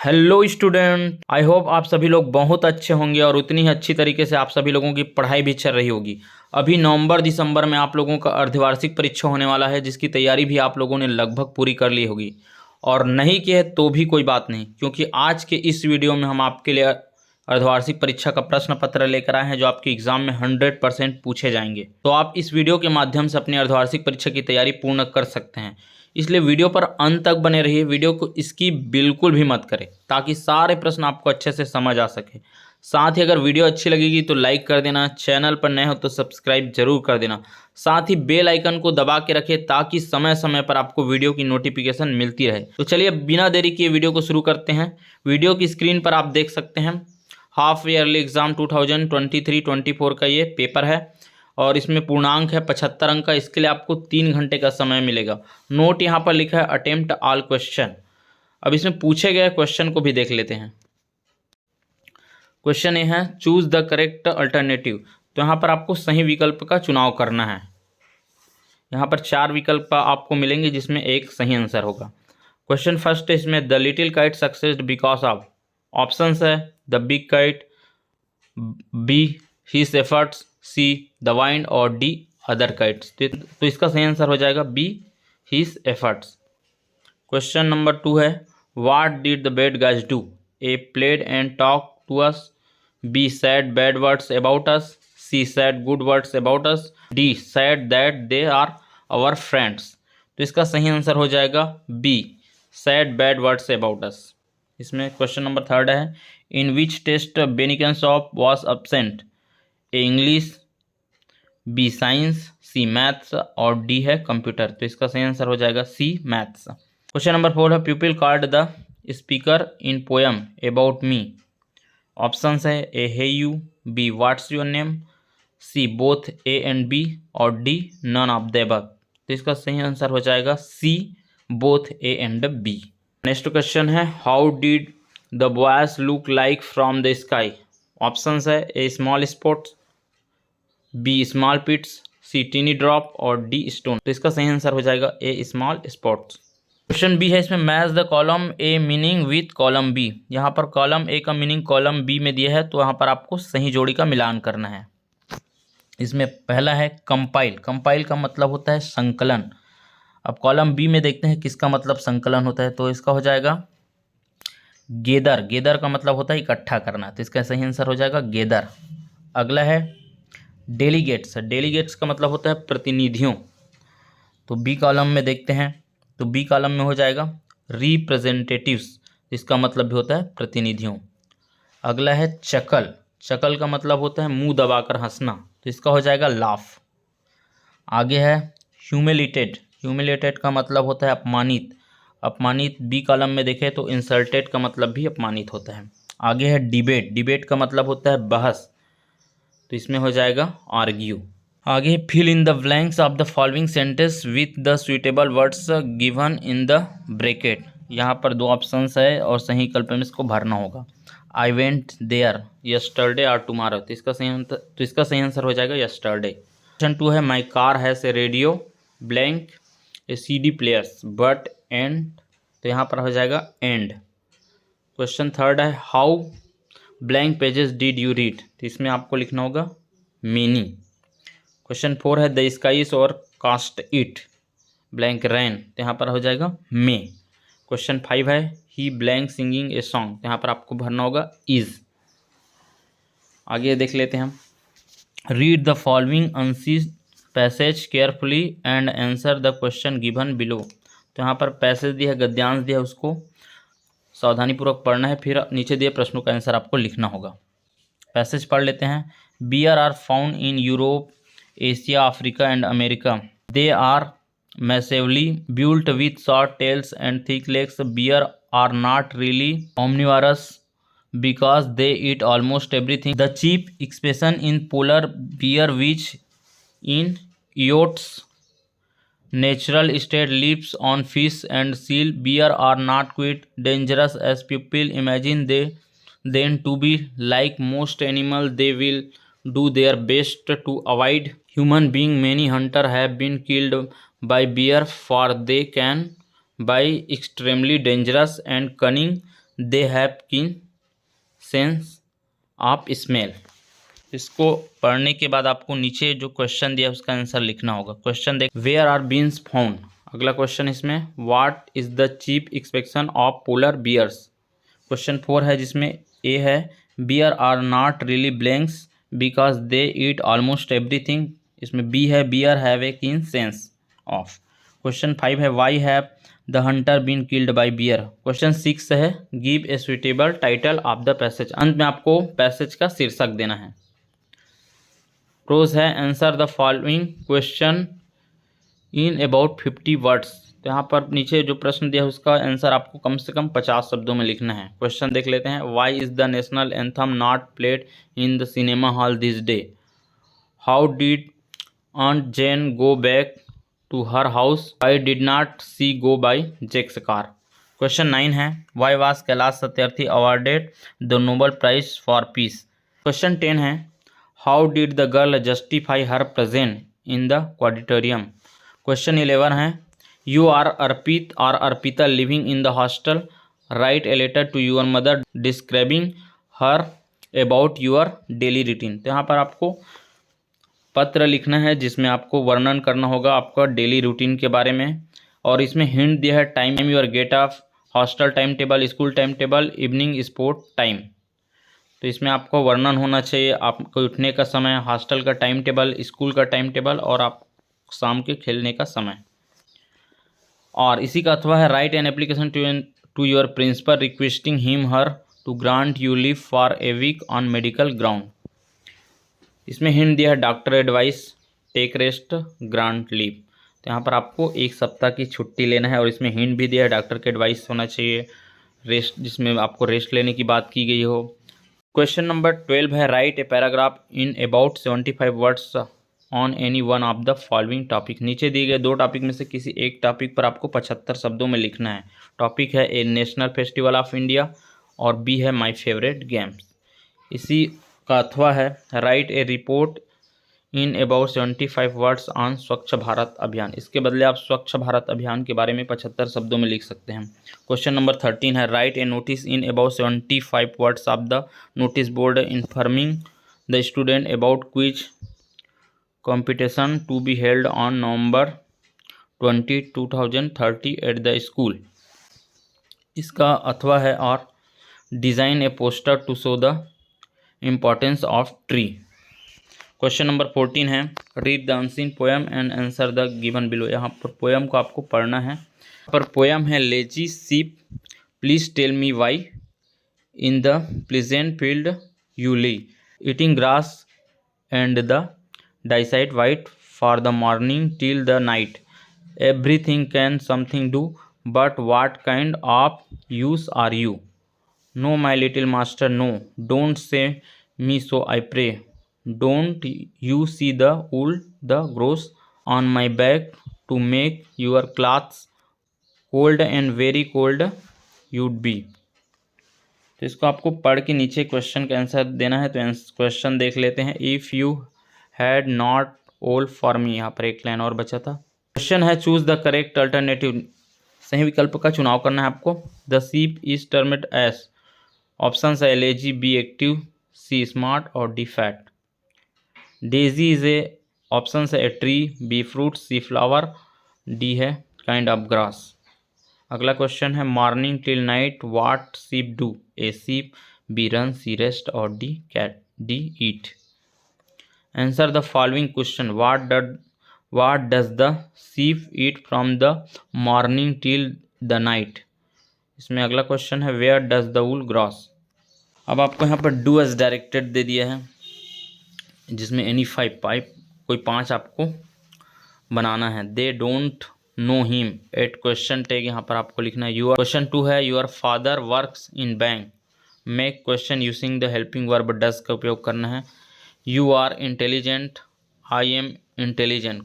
Hello student, I hope आप सभी लोग बहुत अच्छे होंगे और उतनी ही अच्छी तरीके से आप सभी लोगों की पढ़ाई भी चल रही होगी। अभी नवंबर दिसंबर में आप लोगों का अर्धवार्षिक परीक्षा होने वाला है, जिसकी तैयारी भी आप लोगों ने लगभग पूरी कर ली होगी। और नहीं की है तो भी कोई बात नहीं, क्योंकि आज के इस वीडियो में हम आपके लिए अर्धवार्षिक परीक्षा का प्रश्न पत्र लेकर आए हैं, जो आपके एग्जाम में 100% पूछे जाएंगे। तो आप इस वीडियो के माध्यम से अपनी अर्धवार्षिक परीक्षा की तैयारी पूर्ण कर सकते हैं। इसलिए वीडियो पर अंत तक बने रहिए, वीडियो को स्किप बिल्कुल भी मत करें, ताकि सारे प्रश्न आपको अच्छे से समझ आ सके। साथ ही अगर वीडियो अच्छी लगेगी तो लाइक कर देना, चैनल पर नए हो तो सब्सक्राइब जरूर कर देना। साथ ही बेल आइकन को दबा के रखें, ताकि समय समय पर आपको वीडियो की नोटिफिकेशन मिलती रहे। तो चलिए बिना देरी किए वीडियो को शुरू करते हैं। वीडियो की स्क्रीन पर आप देख सकते हैं हाफ ईयरली एग्जाम 2023-24 का ये पेपर है, और इसमें पूर्णांक है 75 अंक का। इसके लिए आपको 3 घंटे का समय मिलेगा। नोट यहाँ पर लिखा है अटेम्प्ट ऑल क्वेश्चन। अब इसमें पूछे गए क्वेश्चन को भी देख लेते हैं। क्वेश्चन ये है, चूज द करेक्ट अल्टरनेटिव। तो यहाँ पर आपको सही विकल्प का चुनाव करना है। यहाँ पर 4 विकल्प आपको मिलेंगे, जिसमें एक सही आंसर होगा। क्वेश्चन फर्स्ट है इसमें, the little kite succeeded because of. Options है the big kite, B his efforts, C the wind, और डी अदर काइट्स। तो इसका सही आंसर हो जाएगा B his efforts. Question number 2 है, what did the bad guys do. A played and talk to us, B said bad words about us, C said good words about us, D said that they are our friends. तो इसका सही answer हो जाएगा B said bad words about us. इसमें question number 3 है, in which test बेनिकेंसॉफ was absent. A English, B science, C maths, और D है कंप्यूटर। तो इसका सही आंसर हो जाएगा सी मैथ्स। क्वेश्चन नंबर 4 है, people called the speaker in poem about me. Options है A hey you, B what's your name, C both A and B, और D none of the above. तो इसका सही आंसर हो जाएगा C both A and B. Next question है, how did the boys look like from the sky. Options है A small spots, B small pits, C tiny drop, और D stone. तो इसका सही आंसर हो जाएगा a small spots. Question B है इसमें, match the column A meaning with column B. यहाँ पर कॉलम ए का मीनिंग कॉलम बी में दिया है, तो यहाँ पर आपको सही जोड़ी का मिलान करना है। इसमें पहला है कंपाइल। कंपाइल का मतलब होता है संकलन। अब कॉलम बी में देखते हैं किसका मतलब संकलन होता है। तो इसका हो जाएगा गेदर। गेदर का मतलब होता है इकट्ठा करना, तो इसका सही आंसर हो जाएगा गेदर। अगला है डेलीगेट्स। डेलीगेट्स का मतलब होता है प्रतिनिधियों। तो बी कॉलम में देखते हैं, तो बी कॉलम में हो जाएगा रिप्रेजेंटेटिव्स। इसका मतलब भी होता है प्रतिनिधियों। अगला है चकल। चकल का मतलब होता है मुंह दबाकर हंसना, तो इसका हो जाएगा लाफ। आगे है ह्यूमिलेटेड। ह्यूमिलेटेड का मतलब होता है अपमानित। अपमानित बी कॉलम में देखें तो इंसल्टेड का मतलब भी अपमानित होता है। आगे है डिबेट। डिबेट का मतलब होता है बहस, तो इसमें हो जाएगा आर्ग्यू। आगे fill in the blanks of the following sentence with the suitable words given in the bracket. यहाँ पर 2 ऑप्शंस है और सही विकल्प में इसको भरना होगा। आई वेंट देयर यस्टरडे और टुमारो। तो इसका सही आंसर हो जाएगा यस्टरडे। क्वेश्चन 2 है, my car has a radio blank A CD players but and. तो यहाँ पर हो जाएगा एंड। क्वेश्चन 3 है, how blank pages did you read. तो इसमें आपको लिखना होगा मेनी। क्वेश्चन 4 है, द स्काईज और कास्ट इट ब्लैंक रैन। तो यहाँ पर हो जाएगा मे। क्वेश्चन 5 है, ही ब्लैंक सिंगिंग ए सॉन्ग। तो यहाँ पर आपको भरना होगा इज। आगे देख लेते हैं हम, read the following unseen passage carefully and answer the question given below. तो यहाँ पर पैसेज दिया है, गद्यांश दिया है, उसको सावधानीपूर्वक पढ़ना है, फिर नीचे दिए प्रश्नों का आंसर आपको लिखना होगा। पैसेज पढ़ लेते हैं। Bear are found in Europe, Asia, Africa and America. They are massively built with short tails and thick legs. Bear are not really omnivorous because they eat almost everything. The chief exception in polar bear, which in its natural state lives on fish and seal. Bear are not quite dangerous as people imagine them to be. Like most animals, they will do their best to avoid human being. Many hunters have been killed by bear, for they can by extremely dangerous and cunning. They have कीन sense of smell. इसको पढ़ने के बाद आपको नीचे जो question दिया है उसका आंसर लिखना होगा। क्वेश्चन देख, वेयर आर बीन्स फाउंड। अगला क्वेश्चन इसमें, what is the chief expectation of polar bears. Question 4 है जिसमें ए है, bear are not really blanks because they eat almost everything. इसमें बी है, bear have a keen sense of. Question 5 है, why have the hunter been killed by bear. Question 6 है, give a suitable title of the passage. अंत में आपको passage का शीर्षक देना है। प्रोज है, answer the following question in about 50 words. तो यहाँ पर नीचे जो प्रश्न दिया है उसका आंसर आपको कम से कम 50 शब्दों में लिखना है। क्वेश्चन देख लेते हैं, why is the national anthem not played in the cinema hall this day. How did aunt Jane go back to her house. I did not see go by Jack's car. Question 9 है, why was Kailash Satyarthi awarded the Nobel prize for peace. Question 10 है, how did the girl justify her present in the auditorium. Question 11 है, you are Arpit और Arpita living in the hostel, write a letter to your mother describing her about your daily routine. तो यहाँ पर आपको पत्र लिखना है जिसमें आपको वर्णन करना होगा आपका डेली रूटीन के बारे में। और इसमें हिंट दिया है, time your get off, hostel time table, school time table, evening sport time. तो इसमें आपको वर्णन होना चाहिए आपको उठने का समय, हॉस्टल का टाइम टेबल, स्कूल का टाइम टेबल और आप शाम के खेलने का समय। और इसी का अथवा है, write an application to your principal requesting him her to grant you leave for a week on medical ground. इसमें हिंट दिया है, doctor advice take rest grant leave. तो यहाँ पर आपको 1 सप्ताह की छुट्टी लेना है। और इसमें हिंट भी दिया है, डॉक्टर के एडवाइस होना चाहिए, रेस्ट जिसमें आपको रेस्ट लेने की बात की गई हो। क्वेश्चन नंबर 12 है, right a paragraph in about 75 words on any one of the following topic. नीचे दिए गए 2 टॉपिक में से किसी एक टॉपिक पर आपको 75 शब्दों में लिखना है। टॉपिक है, ए नेशनल फेस्टिवल ऑफ इंडिया और बी है माय फेवरेट गेम्स। इसी का अथवा है, right A report in about 75 words on स्वच्छ भारत अभियान। इसके बदले आप स्वच्छ भारत अभियान के बारे में 75 शब्दों में लिख सकते हैं। क्वेश्चन नंबर 13 है, right A notice in about 75 words of the notice board informing the student about quiz competition to be held on November 20, 2030 at the school। इसका अथवा है, और design a poster to show the importance of tree. Question number 14 है, read the unseen poem and answer the given below. यहाँ पर poem को आपको पढ़ना है। यहाँ पर पोएम है, lazy sheep please tell me why in the pleasant field you lie eating grass and the daylight white for the morning till the night everything can something do but what kind of use are you। no my little master no don't say me so I pray don't you see the wool the grows on my back to make your clothes cold and very cold you'd be। तो इसको आपको पढ़ के नीचे question का answer देना है। तो क्वेश्चन देख लेते हैं, if you had not all for me. यहाँ पर 1 लाइन और बचा था। क्वेश्चन है, चूज द करेक्ट अल्टरनेटिव। सही विकल्प का चुनाव करना है आपको। The sheep is termed as, option है lazy, B active, C smart और D fat. Daisy is a, option है A tree, B fruit, C flower, D है काइंड ऑफ ग्रास। अगला क्वेश्चन है, morning till night what sheep do. A sheep, B run, C rest और D cat, D eat. Answer the following question, what does the sheep eat from the morning till the night। इसमें अगला question है, where does the wool grows। अब आपको यहाँ पर do as directed दे दिया है जिसमें any 5 कोई 5 आपको बनाना है। they don't know him at question tag यहाँ पर आपको लिखना है। क्वेश्चन 2 है, your father works in bank। make question using the helping verb does का उपयोग करना है। You are intelligent, I am intelligent,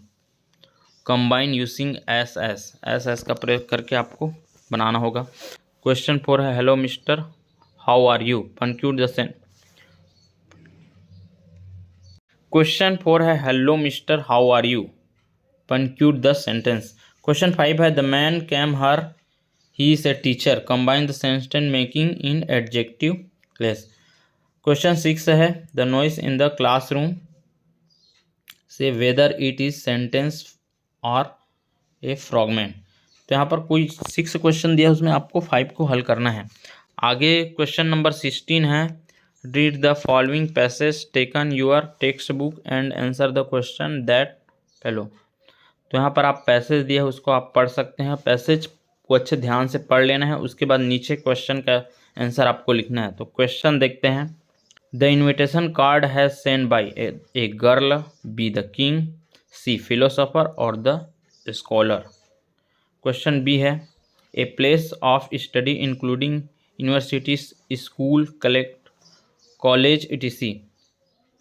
combine using as का प्रयोग करके आपको बनाना होगा। क्वेश्चन 4 है, hello mister how are you, punctuate the sentence. Question 4 है, hello mister how are you, punctuate the sentence. Question 5 है, the man came her he is a teacher, combine the sentence making in adjective clause. Question 6 है the noise in the classroom से whether it is sentence और a फ्रॉगमैन। तो यहाँ पर कोई 6 question दिया है, उसमें आपको 5 को हल करना है। आगे क्वेश्चन नंबर 16 है read the following passage taken your text book and answer the question that follow. तो यहाँ पर आप पैसेज दिया है उसको आप पढ़ सकते हैं। पैसेज को अच्छे ध्यान से पढ़ लेना है, उसके बाद नीचे क्वेश्चन का आंसर आपको लिखना है। तो क्वेश्चन देखते हैं। The invitation card has send by A girl, B the king, C philosopher और द स्कॉलर। क्वेश्चन बी है A place of study including universities, school, college etc।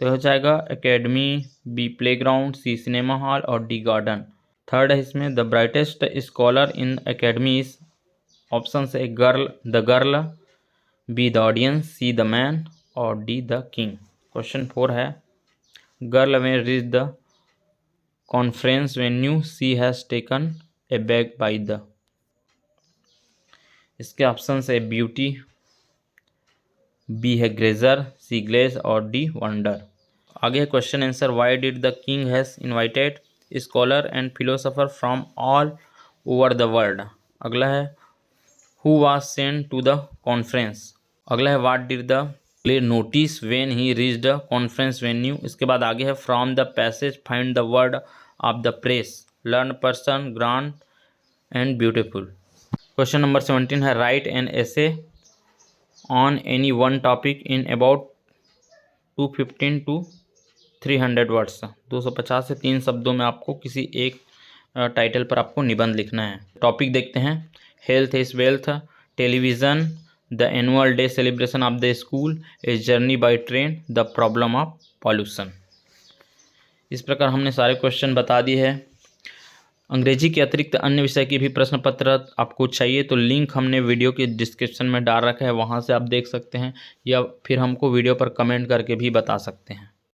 तो हो जाएगा academy, B playground, C cinema hall और D garden. Third है इसमें the brightest scholar in academy is, option से the girl, B the audience, C the man और D the king. Question 4 है girl में reach the conference venue, she has taken a bag by the. इसके option है beauty, B है grazer, C glaze और D wonder. आगे है question answer why did the king has invited scholar and philosopher from all over the world. अगला है who was sent to the conference. अगला है what did the play notice when he reached the conference venue. इसके बाद आगे है from the passage find the word of the press, learn person, grand and beautiful. Question number 17 है write an essay on any one topic in about 215 to 300 words. 250 से 3 शब्दों में आपको किसी एक टाइटल पर आपको निबंध लिखना है। टॉपिक देखते हैं। Health is wealth, television, the annual day celebration of the school, a journey by train, the problem of pollution. इस प्रकार हमने सारे क्वेश्चन बता दिए हैं। अंग्रेजी के अतिरिक्त अन्य विषय की भी प्रश्न पत्र आपको चाहिए तो लिंक हमने वीडियो के डिस्क्रिप्शन में डाल रखा है, वहाँ से आप देख सकते हैं या फिर हमको वीडियो पर कमेंट करके भी बता सकते हैं।